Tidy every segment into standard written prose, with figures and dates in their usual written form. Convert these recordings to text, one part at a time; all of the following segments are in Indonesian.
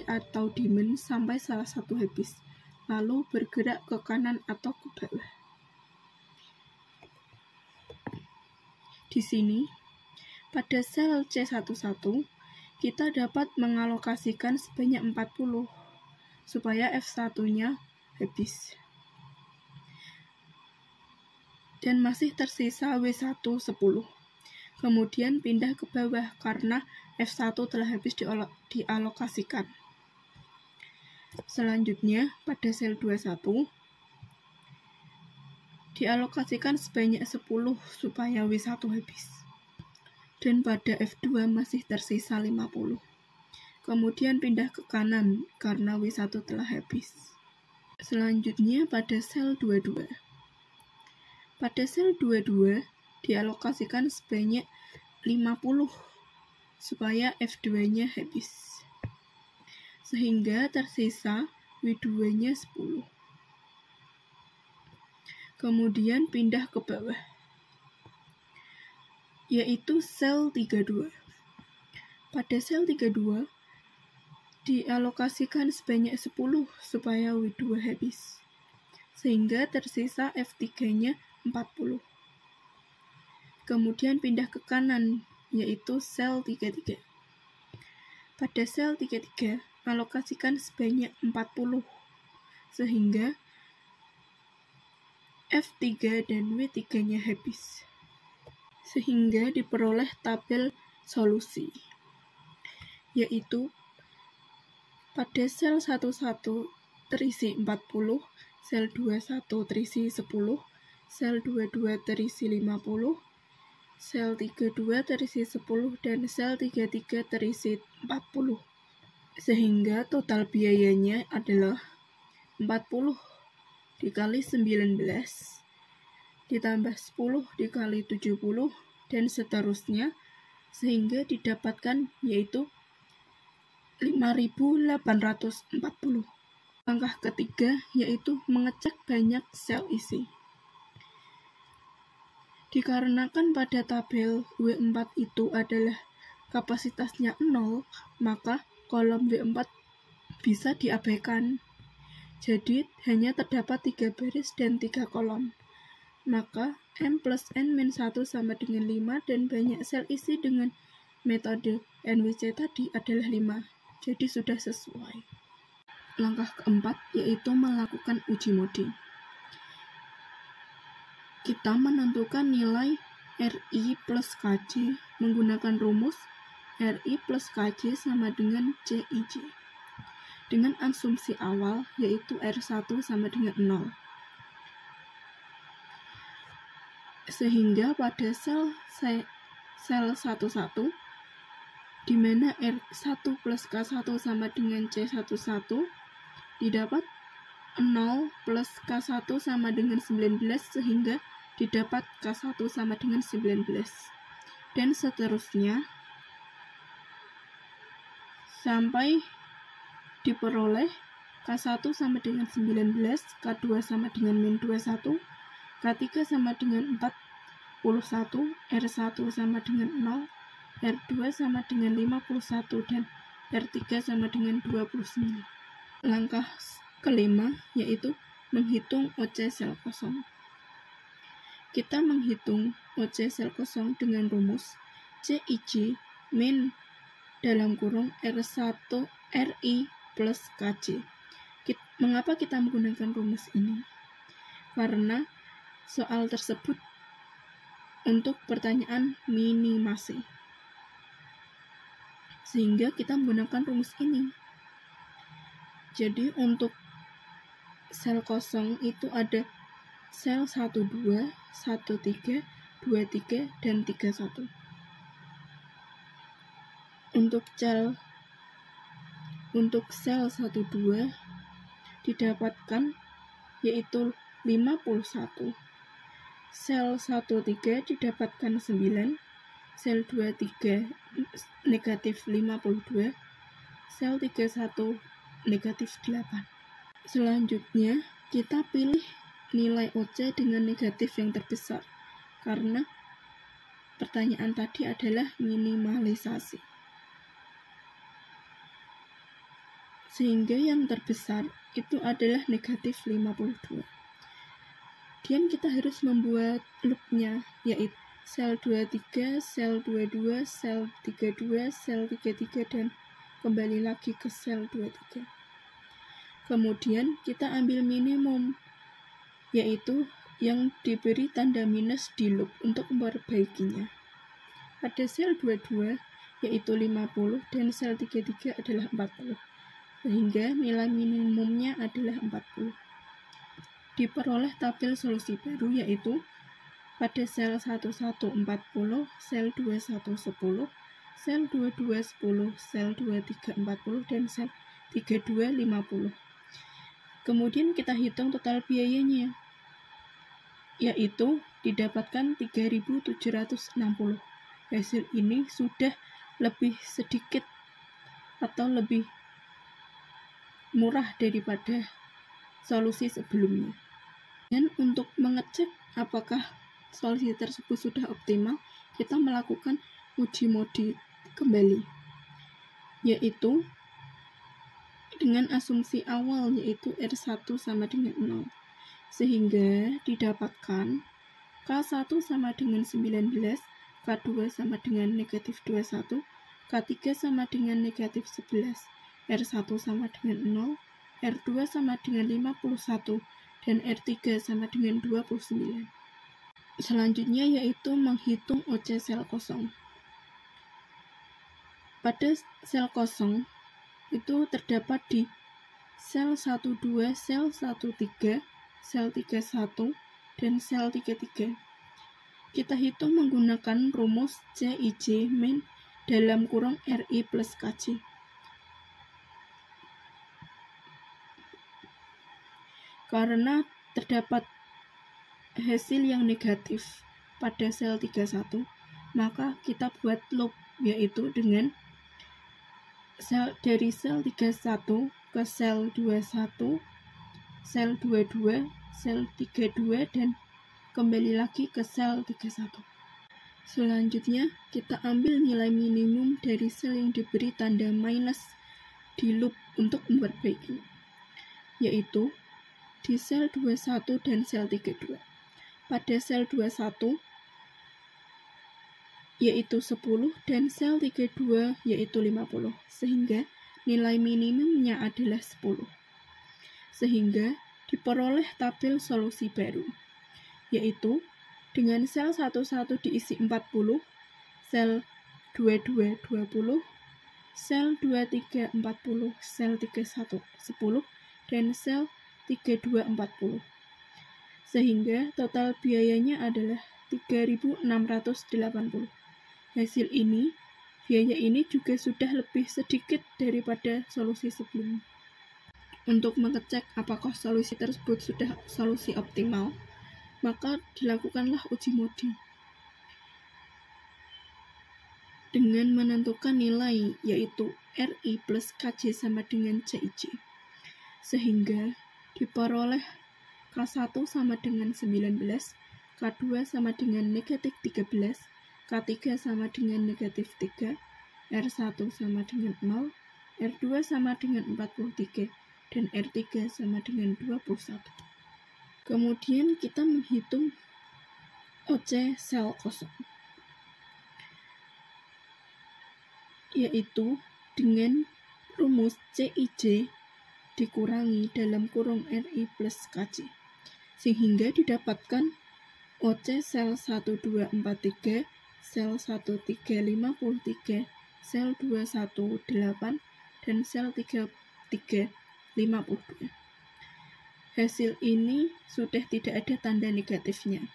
atau demand sampai salah satu habis, lalu bergerak ke kanan atau ke bawah. Di sini, pada sel C11, kita dapat mengalokasikan sebanyak 40, supaya F1-nya habis. Dan masih tersisa W1 10. Kemudian pindah ke bawah karena F1 telah habis dialokasikan. Selanjutnya, pada sel 21, dialokasikan sebanyak 10 supaya W1 habis. Dan pada F2 masih tersisa 50. Kemudian pindah ke kanan karena W1 telah habis. Selanjutnya pada sel 22. Pada sel 22, dialokasikan sebanyak 50 supaya F2-nya habis. Sehingga tersisa W2-nya 10. Kemudian pindah ke bawah, yaitu sel 32. Pada sel 32, dialokasikan sebanyak 10 supaya W2 habis. Sehingga tersisa F3-nya 40. Kemudian pindah ke kanan, yaitu sel 33. Pada sel 33, alokasikan sebanyak 40, sehingga F3 dan W3-nya habis. Sehingga diperoleh tabel solusi, yaitu pada sel 11 terisi 40, sel 21 terisi 10, sel 22 terisi 50, sel 32 terisi 10, dan sel 33 terisi 40. Sehingga total biayanya adalah 40 dikali 19, ditambah 10 dikali 70, dan seterusnya, sehingga didapatkan yaitu 5.840. Langkah ketiga yaitu mengecek banyak sel isi. Dikarenakan pada tabel W4 itu adalah kapasitasnya 0, maka kolom W4 bisa diabaikan. Jadi hanya terdapat 3 baris dan 3 kolom. Maka M plus N min 1 sama dengan 5 dan banyak sel isi dengan metode NWC tadi adalah 5. Jadi sudah sesuai. Langkah keempat yaitu melakukan uji modi. Kita menentukan nilai RI plus KJ menggunakan rumus RI plus KJ sama dengan CIJ. Dengan asumsi awal yaitu R1 sama dengan 0. Sehingga pada sel 11 di mana R1 plus K1 sama dengan C11 didapat 0 plus K1 sama dengan 19 sehingga didapat K1 sama dengan 19. Dan seterusnya sampai diperoleh K1 sama dengan 19, K2 sama dengan min 21, K3 sama dengan 41, R1 sama dengan 0, R2 sama dengan 51, dan R3 sama dengan 29. Langkah kelima yaitu menghitung OC sel kosong. Kita menghitung OC sel kosong dengan rumus CIJ min dalam kurung R1 RI plus KJ. Mengapa kita menggunakan rumus ini? Karena soal tersebut untuk pertanyaan minimasi. Sehingga kita menggunakan rumus ini. Jadi untuk sel kosong itu ada sel 12, 13, 23, dan 31. Untuk sel 12 didapatkan yaitu 51. Sel 13 didapatkan 9, sel 23 negatif 52, sel 31 negatif 8. Selanjutnya, kita pilih nilai OC dengan negatif yang terbesar, karena pertanyaan tadi adalah minimalisasi. sehingga yang terbesar itu adalah negatif 52. Kemudian kita harus membuat loopnya, yaitu sel 23, sel 22, sel 32, sel 33, dan kembali lagi ke sel 23. Kemudian kita ambil minimum, yaitu yang diberi tanda minus di loop untuk memperbaikinya. Pada sel 22 yaitu 50 dan sel 33 adalah 40, sehingga nilai minimumnya adalah 40. Diperoleh tabel solusi baru, yaitu pada sel 11 40, sel 21 10, sel 22 10, sel 23 40, dan sel 32 50. Kemudian kita hitung total biayanya, yaitu didapatkan 3.760. Hasil ini sudah lebih sedikit atau lebih murah daripada solusi sebelumnya. Dan untuk mengecek apakah solusi tersebut sudah optimal, kita melakukan uji modi kembali, yaitu dengan asumsi awal, yaitu R1 sama dengan 0, sehingga didapatkan K1 sama dengan 19, K2 sama dengan negatif 21, K3 sama dengan negatif 11, R1 sama dengan 0, R2 sama dengan 51, dan R3 sama dengan 29. Selanjutnya yaitu menghitung OC sel kosong. Pada sel kosong itu terdapat di sel 12, sel 13, sel 31, dan sel 33. Kita hitung menggunakan rumus CIJ min dalam kurung RI plus KJ. Karena terdapat hasil yang negatif pada sel 31, maka kita buat loop, yaitu dengan dari sel 31 ke sel 21, sel 22, sel 32, dan kembali lagi ke sel 31. Selanjutnya, kita ambil nilai minimum dari sel yang diberi tanda minus di loop untuk memperbaiki, yaitu di sel 21 dan sel 32. Pada sel 21 yaitu 10 dan sel 32 yaitu 50, sehingga nilai minimumnya adalah 10. Sehingga diperoleh tabel solusi baru, yaitu dengan sel 11 diisi 40, sel 22 20, sel 23 40, sel 31 10, dan sel 32 40. Sehingga total biayanya adalah 3.680. Hasil ini, biaya ini juga sudah lebih sedikit daripada solusi sebelumnya. Untuk mengecek apakah solusi tersebut sudah solusi optimal, maka dilakukanlah uji modi dengan menentukan nilai, yaitu RI plus KJ sama dengan CIJ, sehingga diperoleh K1 sama dengan 19, K2 sama dengan negatif 13, K3 sama dengan negatif 3, R1 sama dengan 0, R2 sama dengan 43, dan R3 sama dengan 21. Kemudian kita menghitung OC sel kosong, yaitu dengan rumus CIJ dikurangi dalam kurung RI plus KJ, sehingga didapatkan OC sel 1243, sel 1353, sel 218, dan sel 3352. Hasil ini sudah tidak ada tanda negatifnya.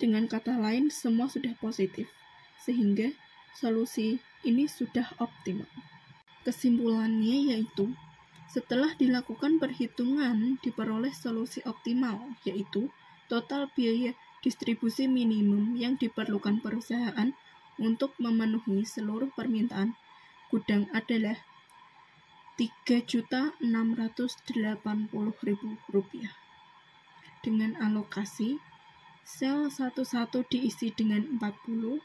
Dengan kata lain, semua sudah positif, sehingga solusi ini sudah optimal. Kesimpulannya yaitu, setelah dilakukan perhitungan, diperoleh solusi optimal, yaitu total biaya distribusi minimum yang diperlukan perusahaan untuk memenuhi seluruh permintaan gudang adalah Rp3.680.000 dengan alokasi sel 11 diisi dengan 40,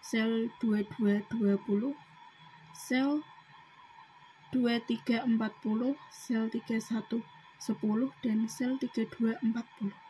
sel 22 20, sel 2340, sel 31 10, dan sel 32 40.